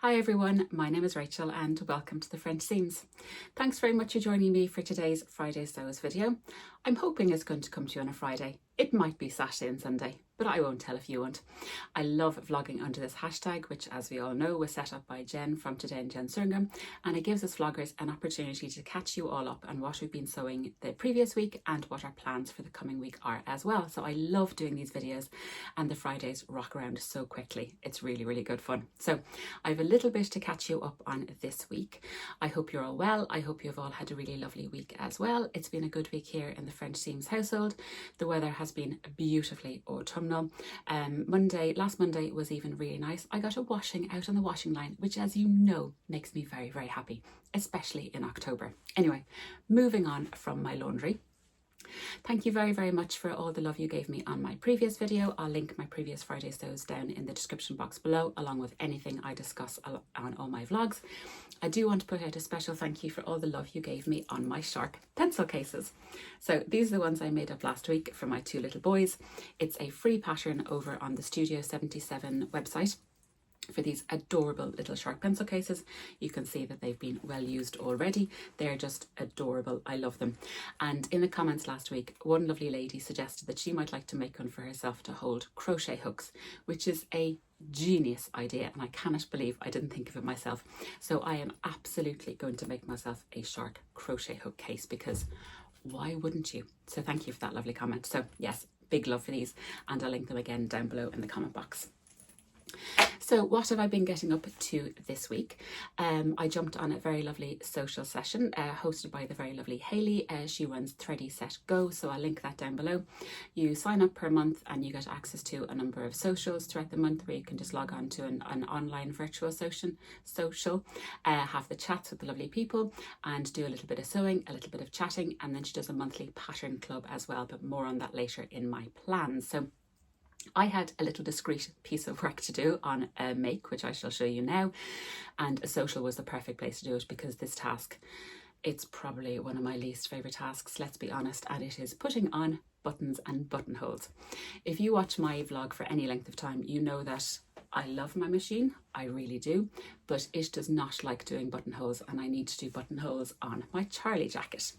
Hi everyone, my name is Rachel and welcome to the French Seams. Thanks very much for joining me for today's Friday Sews video. I'm hoping it's going to come to you on a Friday. It might be Saturday and Sunday, but I won't tell if you won't. I love vlogging under this hashtag, which as we all know was set up by Jen from Today and Jen Surngham, and it gives us vloggers an opportunity to catch you all up on what we've been sewing the previous week and what our plans for the coming week are as well. So I love doing these videos and the Fridays rock around so quickly. It's really, really good fun. So I have a little bit to catch you up on this week. I hope you're all well. I hope you've all had a really lovely week as well. It's been a good week here in the French Seams household. The weather has been beautifully autumnal. Last Monday was even really nice. I got a washing out on the washing line, which as you know makes me very, very happy, especially in October. Anyway, moving on from my laundry. Thank you very, very much for all the love you gave me on my previous video. I'll link my previous Friday sews down in the description box below, along with anything I discuss on all my vlogs. I do want to put out a special thank you for all the love you gave me on my sharp pencil cases. So these are the ones I made up last week for my two little boys. It's a free pattern over on the Studio 77 website for these adorable little sharp pencil cases. You can see that they've been well used already. They're just adorable. I love them. And in the comments last week, one lovely lady suggested that she might like to make one for herself to hold crochet hooks, which is a genius idea, and I cannot believe I didn't think of it myself. So I am absolutely going to make myself a sharp crochet hook case, because why wouldn't you? So thank you for that lovely comment. So yes, big love for these, and I'll link them again down below in the comment box. So what have I been getting up to this week? I jumped on a very lovely social session hosted by the very lovely Hayley. She runs Thready Set Go, so I'll link that down below. You sign up per month and you get access to a number of socials throughout the month where you can just log on to an online virtual social, have the chats with the lovely people and do a little bit of sewing, a little bit of chatting, and then she does a monthly pattern club as well, but more on that later in my plans. So I had a little discreet piece of work to do on a make, which I shall show you now, and a social was the perfect place to do it, because this task, it's probably one of my least favourite tasks, let's be honest, and it is putting on buttons and buttonholes. If you watch my vlog for any length of time, you know that I love my machine, I really do, but it does not like doing buttonholes, and I need to do buttonholes on my Charlie jacket.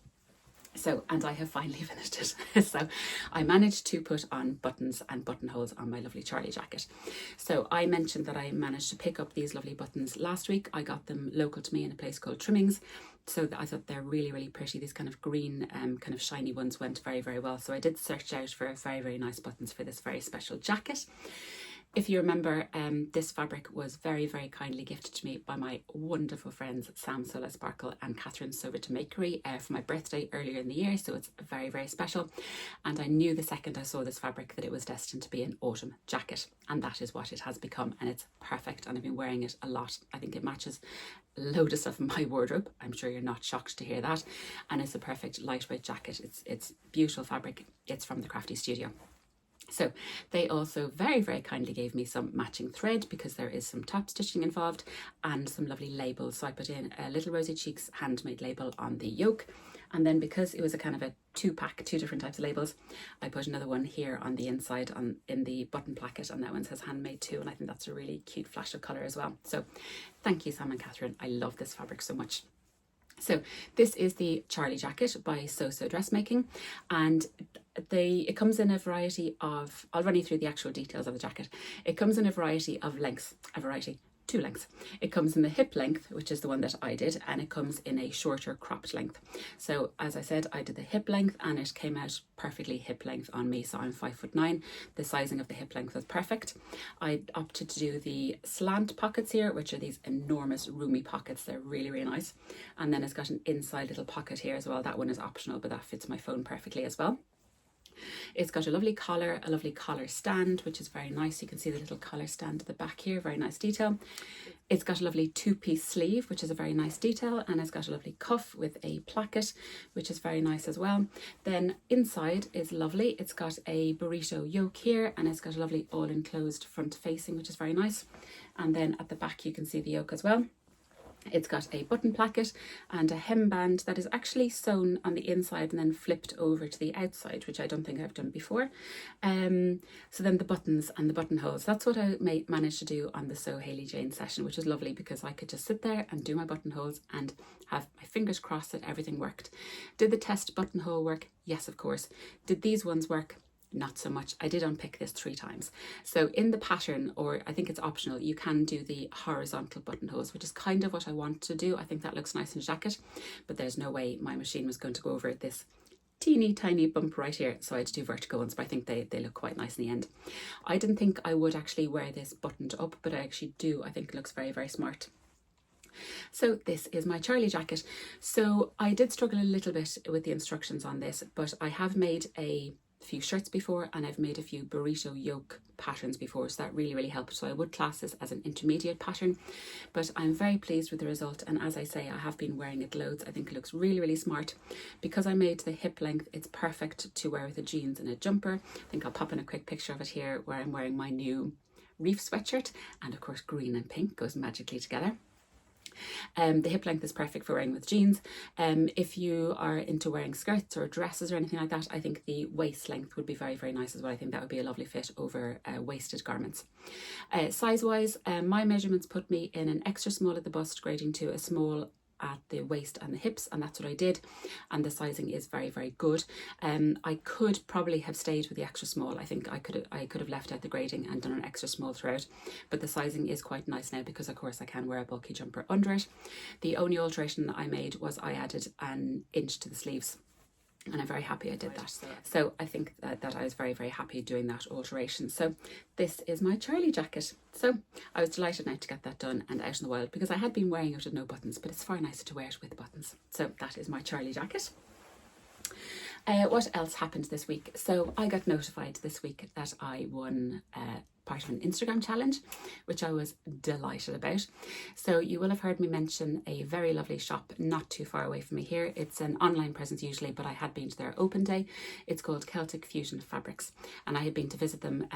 So, and I have finally finished it. So I managed to put on buttons and buttonholes on my lovely Charlie jacket. So I mentioned that I managed to pick up these lovely buttons last week. I got them local to me in a place called Trimmings. So I thought they're really, really pretty. These kind of green, kind of shiny ones went very, very well. So I did search out for very, very nice buttons for this very special jacket. If you remember, this fabric was very, very kindly gifted to me by my wonderful friends Sam Sola Sparkle and Katherine Sew to Makery for my birthday earlier in the year, so it's very, very special. And I knew the second I saw this fabric that it was destined to be an autumn jacket, and that is what it has become, and it's perfect, and I've been wearing it a lot. I think it matches a load of stuff in my wardrobe. I'm sure you're not shocked to hear that, and it's a perfect lightweight jacket. It's beautiful fabric. It's from the Crafty Studio. So they also very, very kindly gave me some matching thread, because there is some top stitching involved, and some lovely labels. So I put in a little Rosy Cheeks handmade label on the yoke, and then because it was a kind of a two-pack, two different types of labels, I put another one here on the inside in the button placket, and that one says handmade too, and I think that's a really cute flash of colour as well. So thank you, Sam and Katherine. I love this fabric so much. So this is the Charlie jacket by So Dressmaking, and it comes in a variety of, I'll run you through the actual details of the jacket. It comes in a variety of lengths, two lengths. It comes in the hip length, which is the one that I did, and it comes in a shorter cropped length. So as I said, I did the hip length and it came out perfectly hip length on me. So I'm 5'9". The sizing of the hip length was perfect. I opted to do the slant pockets here, which are these enormous roomy pockets. They're really, really nice. And then it's got an inside little pocket here as well. That one is optional, but that fits my phone perfectly as well. It's got a lovely collar stand, which is very nice. You can see the little collar stand at the back here, very nice detail. It's got a lovely two-piece sleeve, which is a very nice detail, and it's got a lovely cuff with a placket, which is very nice as well. Then inside is lovely. It's got a burrito yoke here, and it's got a lovely all-enclosed front facing, which is very nice. And then at the back you can see the yoke as well. It's got a button placket and a hemband that is actually sewn on the inside and then flipped over to the outside, which I don't think I've done before. So then the buttons and the buttonholes, that's what I managed to do on the Sew Hayley Jane session, which was lovely because I could just sit there and do my buttonholes and have my fingers crossed that everything worked. Did the test buttonhole work? Yes, of course. Did these ones work? Not so much. I did unpick this 3 times. So in the pattern, or I think it's optional, you can do the horizontal buttonholes, which is kind of what I want to do. I think that looks nice in a jacket, but there's no way my machine was going to go over this teeny tiny bump right here, so I had to do vertical ones, but I think they look quite nice in the end. I didn't think I would actually wear this buttoned up, but I actually do. I think it looks very, very smart. So this is my Charlie jacket. So I did struggle a little bit with the instructions on this, but I have made a few shirts before and I've made a few burrito yoke patterns before, so that really helped. So I would class this as an intermediate pattern, but I'm very pleased with the result, and as I say, I have been wearing it loads. I think it looks really smart. Because I made the hip length, it's perfect to wear with the jeans and a jumper. I think I'll pop in a quick picture of it here where I'm wearing my new reef sweatshirt, and of course green and pink goes magically together. The hip length is perfect for wearing with jeans. If you are into wearing skirts or dresses or anything like that, I think the waist length would be very nice as well. I think that would be a lovely fit over waisted garments. Size wise, my measurements put me in an extra small at the bust, grading to a small at the waist and the hips, and that's what I did, and the sizing is very good. I could probably have stayed with the extra small. I think I could have left out the grading and done an extra small throughout, but the sizing is quite nice now because of course I can wear a bulky jumper under it. The only alteration I made was I added an inch to the sleeves, and I'm very happy I did that. So I think that I was very happy doing that alteration. So this is my Charlie jacket. So I was delighted now to get that done and out in the wild, because I had been wearing it with no buttons, but it's far nicer to wear it with buttons. So that is my Charlie jacket. What else happened this week? So I got notified this week that I won part of an Instagram challenge, which I was delighted about. So you will have heard me mention a very lovely shop not too far away from me here. It's an online presence usually, but I had been to their open day. It's called Celtic Fusion Fabrics, and I had been to visit them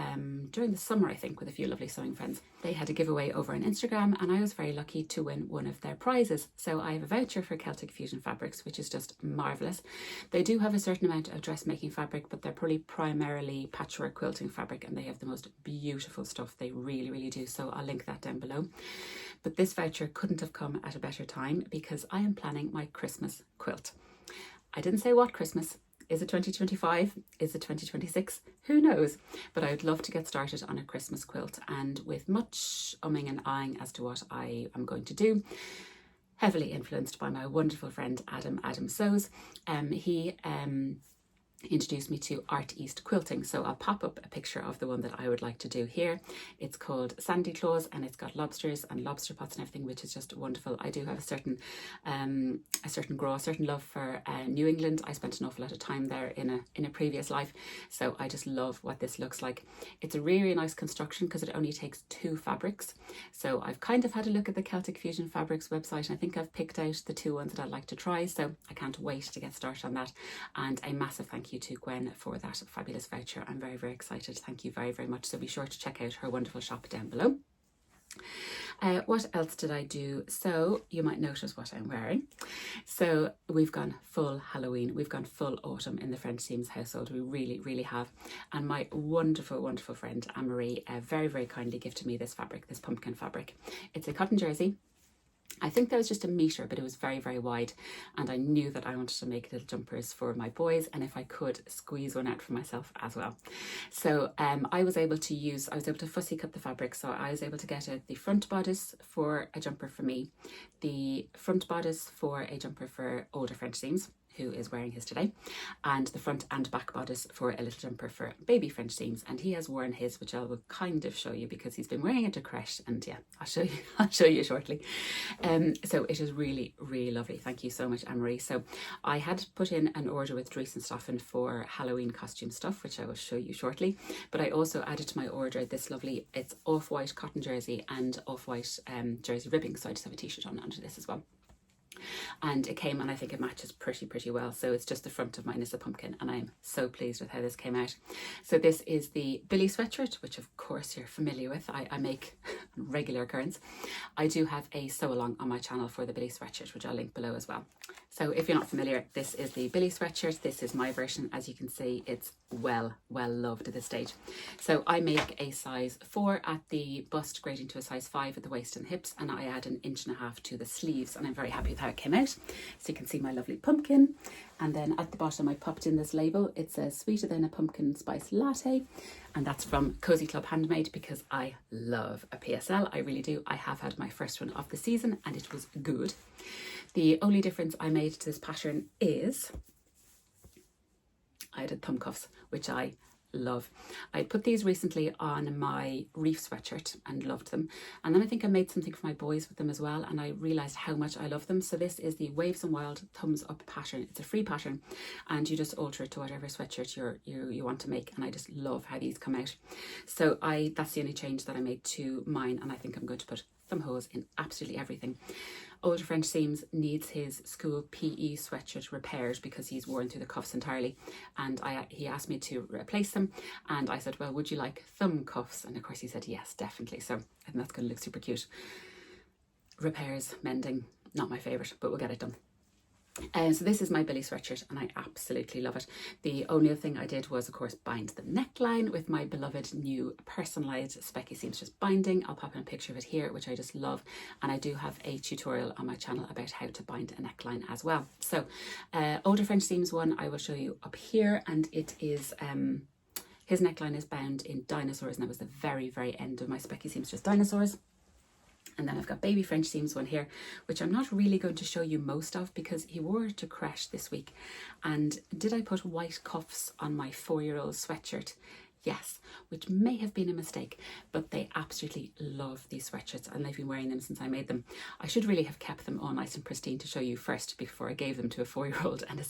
during the summer, I think, with a few lovely sewing friends. They had a giveaway over on Instagram, and I was very lucky to win one of their prizes. So I have a voucher for Celtic Fusion Fabrics, which is just marvellous. They do have a certain amount of dressmaking fabric, but they're probably primarily patchwork quilting fabric, and they have the most beautiful stuff. They really do. So I'll link that down below. But this voucher couldn't have come at a better time, because I am planning my Christmas quilt. I didn't say what Christmas. Is it 2025? Is it 2026? Who knows? But I would love to get started on a Christmas quilt, and with much umming and ahhing as to what I am going to do, heavily influenced by my wonderful friend Adam Sews. He introduced me to Art East Quilting, so I'll pop up a picture of the one that I would like to do here. It's called Sandy Claus, and it's got lobsters and lobster pots and everything, which is just wonderful. I do have a certain love for New England. I spent an awful lot of time there in a previous life, so I just love what this looks like. It's a really nice construction because it only takes 2 fabrics. So I've kind of had a look at the Celtic Fusion Fabrics website, and I think I've picked out the 2 ones that I'd like to try, so I can't wait to get started on that. And a massive thank you to Gwen for that fabulous voucher. I'm very excited. Thank you very much. So be sure to check out her wonderful shop down below. What else did I do? So you might notice what I'm wearing. So we've gone full Halloween. We've gone full autumn in the French Seams household. We really have. And my wonderful friend Anne-Marie very kindly gifted me this fabric, this pumpkin fabric. It's a cotton jersey. I think that was just a metre, but it was very wide, and I knew that I wanted to make little jumpers for my boys, and if I could, squeeze one out for myself as well. So I was able to fussy cut the fabric, so I was able to get the front bodice for a jumper for me, the front bodice for a jumper for older French Seams, who is wearing his today, and the front and back bodice for a little jumper for baby French Seams, and he has worn his, which I will kind of show you because he's been wearing it to creche, and yeah, I'll show you shortly. So it is really lovely. Thank you so much, Anne-Marie. So I had put in an order with Driessen Stoffen for Halloween costume stuff, which I will show you shortly, but I also added to my order this lovely, it's off-white cotton jersey and off-white jersey ribbing, so I just have a t-shirt on under this as well. and it came, and I think it matches pretty well. So it's just the front of mine is a pumpkin, and I'm so pleased with how this came out. So this is the Billy sweatshirt, which of course you're familiar with. I make regular occurrence. I do have a sew along on my channel for the Billy sweatshirt, which I'll link below as well. So if you're not familiar, this is the Billy sweatshirt. This is my version. As you can see, it's well loved at this stage. So I make a size 4 at the bust, grading to a size 5 at the waist and hips, and I add 1.5 inches to the sleeves, and I'm very happy with how it came out. So you can see my lovely pumpkin, and then at the bottom I popped in this label. It says sweeter than a pumpkin spice latte, and that's from Cozy Club Handmade, because I love a PSL. I really do. I have had my first one of the season and it was good. The only difference I made to this pattern is I added thumb cuffs, which I love. I put these recently on my reef sweatshirt and loved them, and then I think I made something for my boys with them as well, and I realized how much I love them. So this is the Waves and Wild thumbs up pattern. It's a free pattern, and you just alter it to whatever sweatshirt you want to make, and I just love how these come out. So that's the only change that I made to mine, and I think I'm going to put thumb holes in absolutely everything. Older French Seams needs his school PE sweatshirt repaired because he's worn through the cuffs entirely, and he asked me to replace them, and I said, well, would you like thumb cuffs? And of course he said yes, definitely. So I think that's going to look super cute. Repairs, mending, not my favourite, but we'll get it done. So this is my Billy sweatshirt, and I absolutely love it. The only other thing I did was, of course, bind the neckline with my beloved new personalised Specky Seamstress binding. I'll pop in a picture of it here, which I just love, and I do have a tutorial on my channel about how to bind a neckline as well. So Older French Seams one I will show you up here, and it is his neckline is bound in dinosaurs, and that was the very end of my Specky Seamstress dinosaurs. And then I've got Baby French Seams one here, which I'm not really going to show you most of because he wore it to creche this week. And did I put white cuffs on my 4-year-old sweatshirt? Yes, which may have been a mistake, but they absolutely love these sweatshirts, and they've been wearing them since I made them. I should really have kept them all nice and pristine to show you first before I gave them to a 4-year-old and a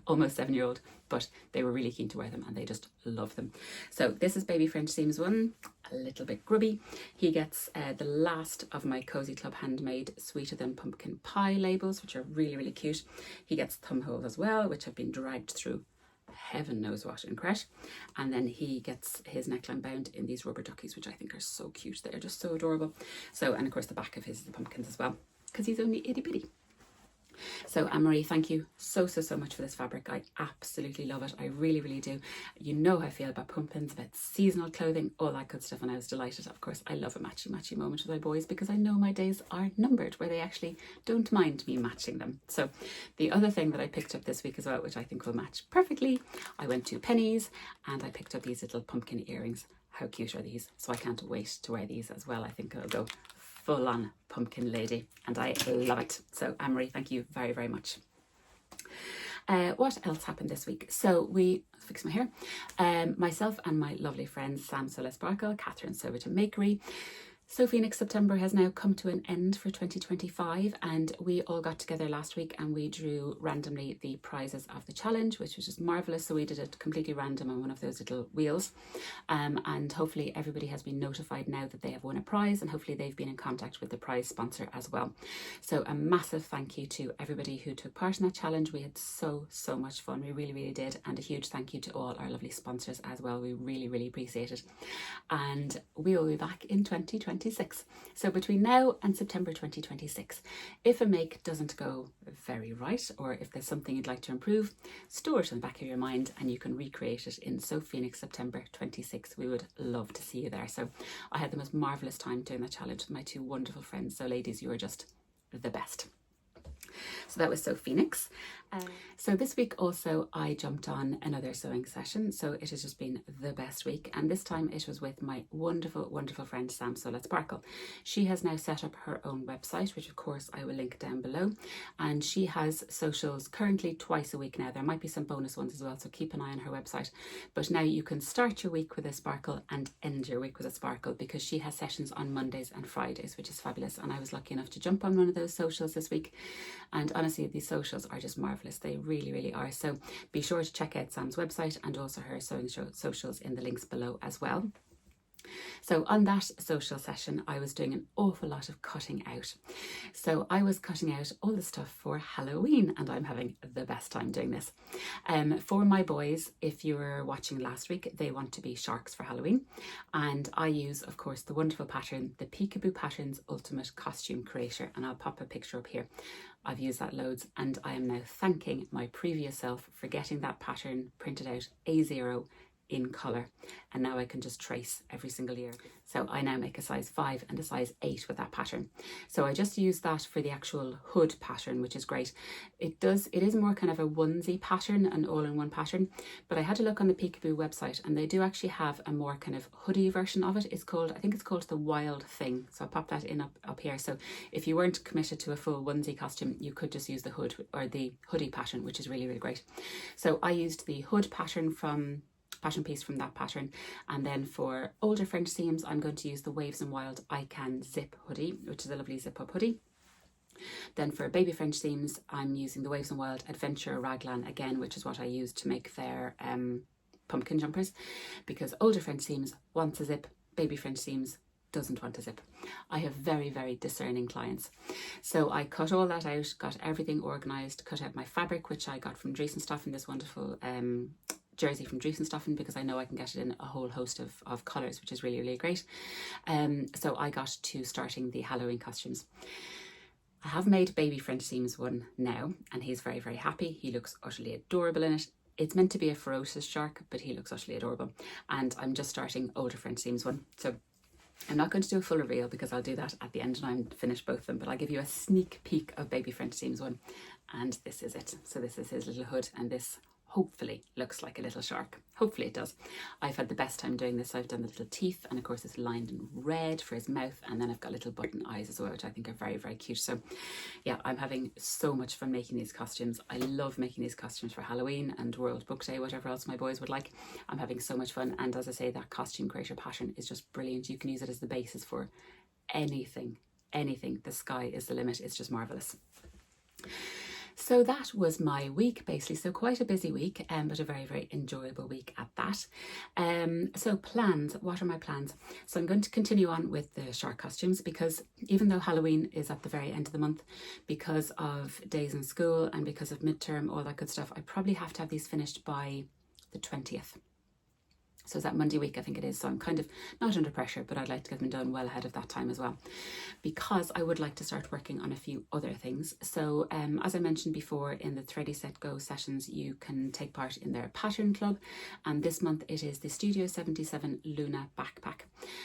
almost 7-year-old, but they were really keen to wear them and they just love them. So this is Baby French Seams one, a little bit grubby. He gets the last of my Cozy Club Handmade Sweeter Than Pumpkin Pie labels, which are really cute. He gets thumb holes as well, which have been dragged through heaven knows what in creche, and then he gets his neckline bound in these rubber duckies, which I think are so cute. They're just so adorable. So, and of course the back of his is the pumpkins as well, because he's only itty bitty. So Anne-Marie, thank you so much for this fabric. I absolutely love it. I really do. You know how I feel about pumpkins, about seasonal clothing, all that good stuff, and I was delighted. Of course, I love a matchy moment with my boys because I know my days are numbered where they actually don't mind me matching them. So the other thing that I picked up this week as well, which I think will match perfectly, I went to Penny's and I picked up these little pumpkin earrings. How cute are these? So I can't wait to wear these as well. I think I'll go full-on pumpkin lady, and I love it. So Anne-Marie, thank you very much. What else happened this week? So fix my hair. Myself and my lovely friends Sam So Let's Sparkle, Katherine Soberton Makery. So Phoenix September has now come to an end for 2025, and we all got together last week and we drew randomly the prizes of the challenge, which was just marvellous. So we did it completely random on one of those little wheels, and hopefully everybody has been notified now that they have won a prize, and hopefully they've been in contact with the prize sponsor as well. So a massive thank you to everybody who took part in that challenge. We had so much fun. We really did, and a huge thank you to all our lovely sponsors as well. We really appreciate it, and we will be back in 2026. So between now and September 2026, if a make doesn't go very right, or if there's something you'd like to improve, store it in the back of your mind and you can recreate it in So Phoenix September 26. We would love to see you there. So I had the most marvellous time doing that challenge with my 2 wonderful friends. So ladies, you are just the best. So that was So Phoenix. So this week also I jumped on another sewing session, so it has just been the best week, and this time it was with my wonderful friend Sam So Let's Sparkle. She has now set up her own website, which of course I will link down below, and she has socials currently twice a week now. There might be some bonus ones as well, so keep an eye on her website. But now you can start your week with a sparkle and end your week with a sparkle, because she has sessions on Mondays and Fridays, which is fabulous, and I was lucky enough to jump on one of those socials this week, and honestly these socials are just marvellous. They really are. So be sure to check out Sam's website and also her sewing socials in the links below as well. So on that social session, I was doing an awful lot of cutting out. So I was cutting out all the stuff for Halloween, and I'm having the best time doing this. For my boys, if you were watching last week, they want to be sharks for Halloween. And I use, of course, the wonderful pattern, the Peekaboo Patterns Ultimate Costume Creator. And I'll pop a picture up here. I've used that loads, and I am now thanking my previous self for getting that pattern printed out A0 in colour, and now I can just trace every single year. So I now make a size 5 and a size 8 with that pattern. So I just use that for the actual hood pattern, which is great. It is more kind of a onesie pattern, an all-in-one pattern, but I had to look on the Peekaboo website, and they do actually have a more kind of hoodie version of it. I think it's called the Wild Thing. So I'll pop that in up here. So if you weren't committed to a full onesie costume, you could just use the hood or the hoodie pattern, which is really, really great. So I used the hood pattern piece from that pattern, and then for older French seams I'm going to use the Waves and Wild I Can Zip hoodie, which is a lovely zip up hoodie. Then for baby French seams I'm using the Waves and Wild Adventure Raglan again, which is what I used to make their pumpkin jumpers, because older French seams wants a zip, baby French seams doesn't want a zip. I have very, very discerning clients. So I cut all that out, got everything organised, cut out my fabric, which I got from Driessen Stoffen, this wonderful jersey from Driessen Stoffen, because I know I can get it in a whole host of colours, which is really, really great. So I got to starting the Halloween costumes. I have made baby French seams one now, and he's very, very happy. He looks utterly adorable in it. It's meant to be a ferocious shark, but he looks utterly adorable. And I'm just starting older French seams one. So I'm not going to do a full reveal because I'll do that at the end and I'm finished both of them, but I'll give you a sneak peek of baby French seams one. And this is it. So this is his little hood, and this hopefully looks like a little shark. Hopefully it does. I've had the best time doing this. I've done the little teeth, and of course it's lined in red for his mouth, and then I've got little button eyes as well, which I think are very, very cute. So yeah, I'm having so much fun making these costumes. I love making these costumes for Halloween and World Book Day, whatever else my boys would like. I'm having so much fun, and as I say, that costume creator pattern is just brilliant. You can use it as the basis for anything. The sky is the limit. It's just marvellous. So that was my week, basically. So quite a busy week, but a very, very enjoyable week at that. So plans, what are my plans? So I'm going to continue on with the shark costumes, because even though Halloween is at the very end of the month, because of days in school and because of midterm, all that good stuff, I probably have to have these finished by the 20th. So it's that Monday week, I think it is. So I'm kind of not under pressure, but I'd like to get them done well ahead of that time as well, because I would like to start working on a few other things. So as I mentioned before, in the Thready Set Go sessions, you can take part in their pattern club. And this month it is the Studio 77 Luna backpack.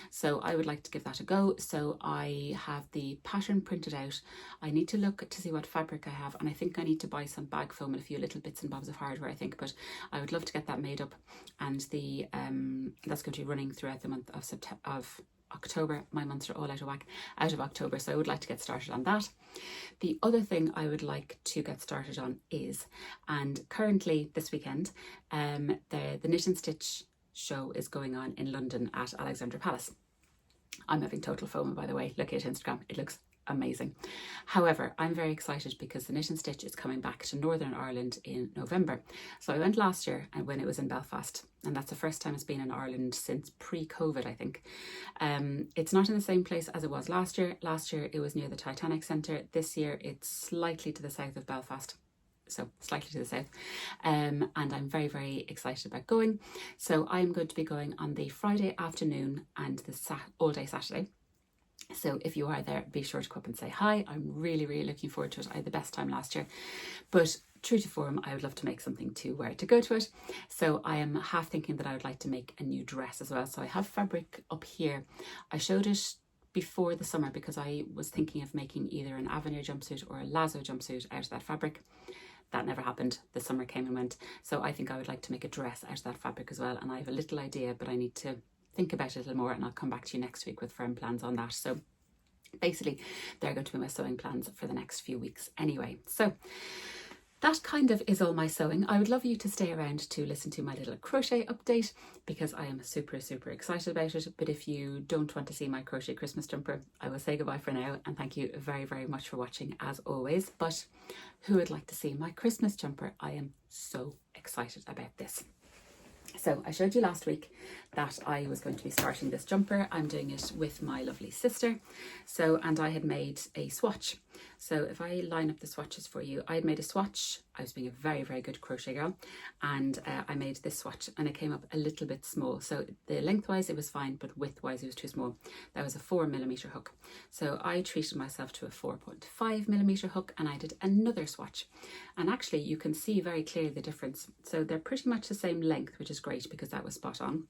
So I would like to give that a go. So I have the pattern printed out. I need to look to see what fabric I have. And I think I need to buy some bag foam and a few little bits and bobs of hardware, I think. But I would love to get that made up. And the that's going to be running throughout the month of October. My months are all out of October, so I would like to get started on that. The other thing I would like to get started on is, and currently this weekend, the Knit and Stitch show is going on in London at Alexandra Palace. I'm having total FOMO, by the way. Look at Instagram, it looks amazing. However, I'm very excited because the Knit and Stitch is coming back to Northern Ireland in November. So I went last year, and when it was in Belfast, and that's the first time it's been in Ireland since pre-COVID, I think. It's not in the same place as it was last year. Last year it was near the Titanic Centre. This year it's slightly to the south of Belfast. So slightly to the south, and I'm very, very excited about going. So I'm going to be going on the Friday afternoon and the all day Saturday. So if you are there, be sure to come up and say hi. I'm really, really looking forward to it. I had the best time last year, but true to form, I would love to make something to wear to go to it. So I am half thinking that I would like to make a new dress as well. So I have fabric up here. I showed it before the summer because I was thinking of making either an Avenir jumpsuit or a Lazo jumpsuit out of that fabric. That never happened. The summer came and went. So I think I would like to make a dress out of that fabric as well. And I have a little idea, but I need to think about it a little more, and I'll come back to you next week with firm plans on that. So basically they're going to be my sewing plans for the next few weeks anyway. So that kind of is all my sewing. I would love you to stay around to listen to my little crochet update because I am super, super excited about it. But if you don't want to see my crochet Christmas jumper, I will say goodbye for now, and thank you very, very much for watching as always. But who would like to see my Christmas jumper? I am so excited about this. So I showed you last week that I was going to be starting this jumper. I'm doing it with my lovely sister. So, and I had made a swatch. So if I line up the swatches for you, I had made a swatch. I was being a very, very good crochet girl, and I made this swatch, and it came up a little bit small. So the lengthwise it was fine, but widthwise it was too small. That was a 4mm hook. So I treated myself to a 4.5mm hook, and I did another swatch. And actually you can see very clearly the difference. So they're pretty much the same length, which is great because that was spot on.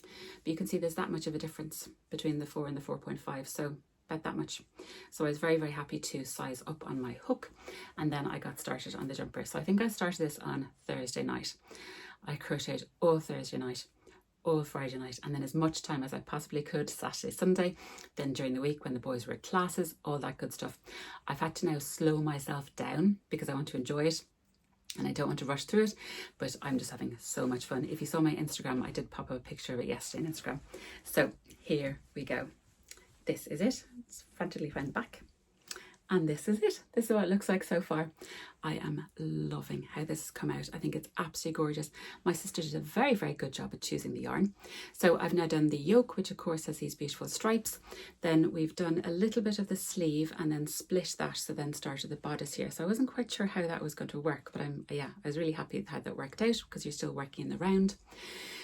But you can see there's that much of a difference between the 4 and the 4.5. So about that much. So I was very, very happy to size up on my hook, and then I got started on the jumper. So I think I started this on Thursday night. I crocheted all Thursday night, all Friday night, and then as much time as I possibly could Saturday, Sunday. Then during the week when the boys were at classes, all that good stuff. I've had to now slow myself down because I want to enjoy it and I don't want to rush through it, but I'm just having so much fun. If you saw my Instagram, I did pop up a picture of it yesterday on Instagram. So here we go. This is it. It's frantically found back. And this is it. This is what it looks like so far. I am loving how this has come out. I think it's absolutely gorgeous. My sister did a very, very good job at choosing the yarn. So I've now done the yoke, which of course has these beautiful stripes. Then we've done a little bit of the sleeve and then split that. So then started the bodice here. So I wasn't quite sure how that was going to work, but I was really happy with how that worked out because you're still working in the round.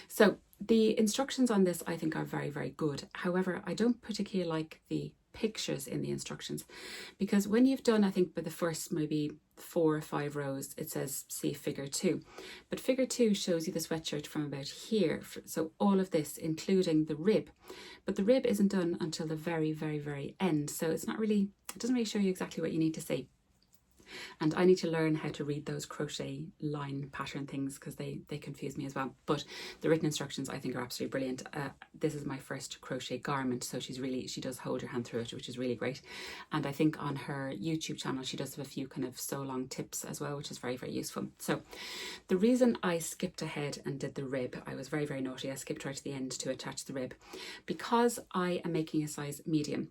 So the instructions on this I think are very, very good. However, I don't particularly like the pictures in the instructions, because when you've done, I think by the first maybe 4 or 5 rows, it says see figure 2, but figure 2 shows you the sweatshirt from about here. So all of this, including the rib, but the rib isn't done until the very, very, very end. So it's not really, it doesn't really show you exactly what you need to see. And I need to learn how to read those crochet line pattern things because they confuse me as well. But the written instructions I think are absolutely brilliant. This is my first crochet garment, so she does hold her hand through it, which is really great. And I think on her YouTube channel she does have a few kind of sew long tips as well, which is very, very useful. So the reason I skipped ahead and did the rib, I was very, very naughty. I skipped right to the end to attach the rib because I am making a size medium.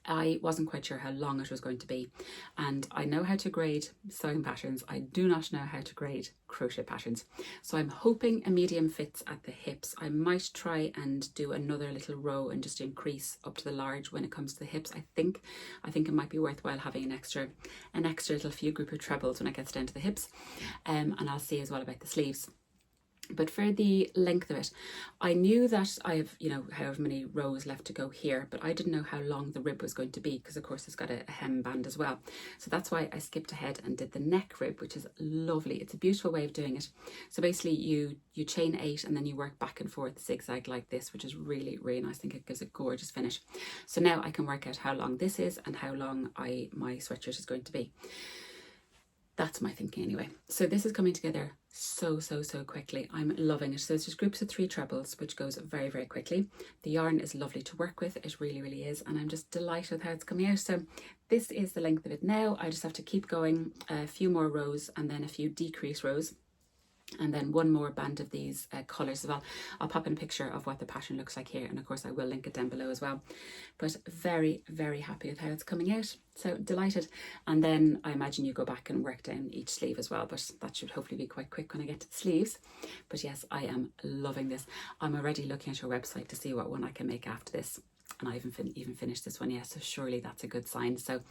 I wasn't quite sure how long it was going to be, and I know how to grade sewing patterns. I do not know how to grade crochet patterns, so I'm hoping a medium fits at the hips. I might try and do another little row and just increase up to the large when it comes to the hips. I think it might be worthwhile having an extra little few group of trebles when it gets down to the hips, and I'll see as well about the sleeves. But for the length of it, I knew that I have, however many rows left to go here, but I didn't know how long the rib was going to be because of course it's got a hem band as well. So that's why I skipped ahead and did the neck rib, which is lovely. It's a beautiful way of doing it. So basically you chain 8 and then you work back and forth zigzag like this, which is really, really nice. I think it gives a gorgeous finish. So now I can work out how long this is and how long my sweatshirt is going to be. That's my thinking anyway. So this is coming together so quickly. I'm loving it. So it's just groups of 3 trebles, which goes very, very quickly. The yarn is lovely to work with. It really, really is. And I'm just delighted with how it's coming out. So this is the length of it now. I just have to keep going a few more rows and then a few decrease rows. And then one more band of these colours as well. I'll pop in a picture of what the pattern looks like here, and of course I will link it down below as well. But very, very happy with how it's coming out. So delighted. And then I imagine you go back and work down each sleeve as well, but that should hopefully be quite quick when I get to the sleeves. But yes, I am loving this. I'm already looking at your website to see what one I can make after this. And I haven't even finished this one yet, so surely that's a good sign. So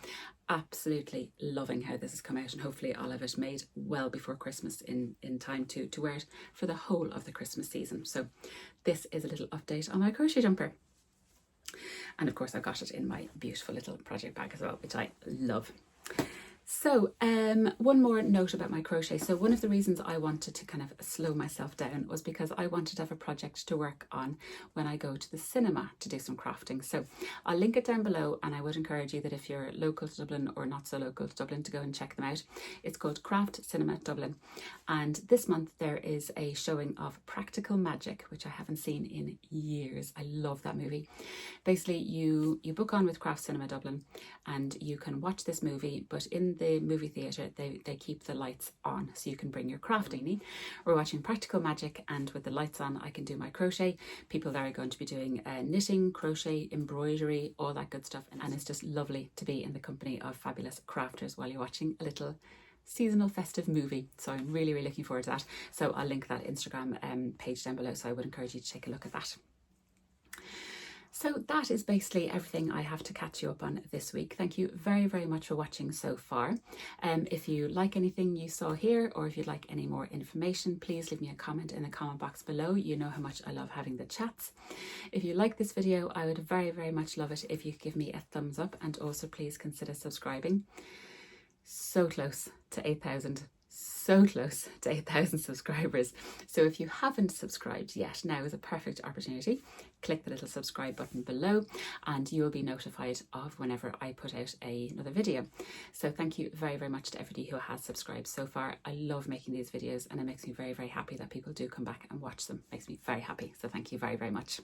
absolutely loving how this has come out, and hopefully I'll have it made well before Christmas in time to wear it for the whole of the Christmas season. So this is a little update on my crochet jumper. And of course I've got it in my beautiful little project bag as well, which I love. So one more note about my crochet. So one of the reasons I wanted to kind of slow myself down was because I wanted to have a project to work on when I go to the cinema to do some crafting. So I'll link it down below, and I would encourage you that if you're local to Dublin or not so local to Dublin to go and check them out. It's called Craft Cinema Dublin, and this month there is a showing of Practical Magic, which I haven't seen in years. I love that movie. Basically you book on with Craft Cinema Dublin and you can watch this movie, but in the movie theatre they keep the lights on, so you can bring your crafting. We're watching Practical Magic, and with the lights on I can do my crochet. People there are going to be doing knitting, crochet, embroidery, all that good stuff, and it's just lovely to be in the company of fabulous crafters while you're watching a little seasonal festive movie. So I'm really, really looking forward to that. So I'll link that Instagram page down below. So I would encourage you to take a look at that. So that is basically everything I have to catch you up on this week. Thank you very, very much for watching so far. If you like anything you saw here, or if you'd like any more information, please leave me a comment in the comment box below. You know how much I love having the chats. If you like this video, I would very, very much love it if you could give me a thumbs up, and also please consider subscribing. So close to 8,000. So close to 8,000 subscribers. So if you haven't subscribed yet, now is a perfect opportunity. Click the little subscribe button below and you will be notified of whenever I put out another video. So thank you very, very much to everybody who has subscribed so far. I love making these videos and it makes me very, very happy that people do come back and watch them. It makes me very happy. So thank you very, very much.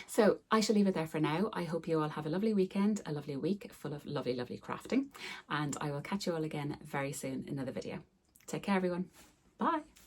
So I shall leave it there for now. I hope you all have a lovely weekend, a lovely week full of lovely, lovely crafting, and I will catch you all again very soon in another video. Take care, everyone. Bye.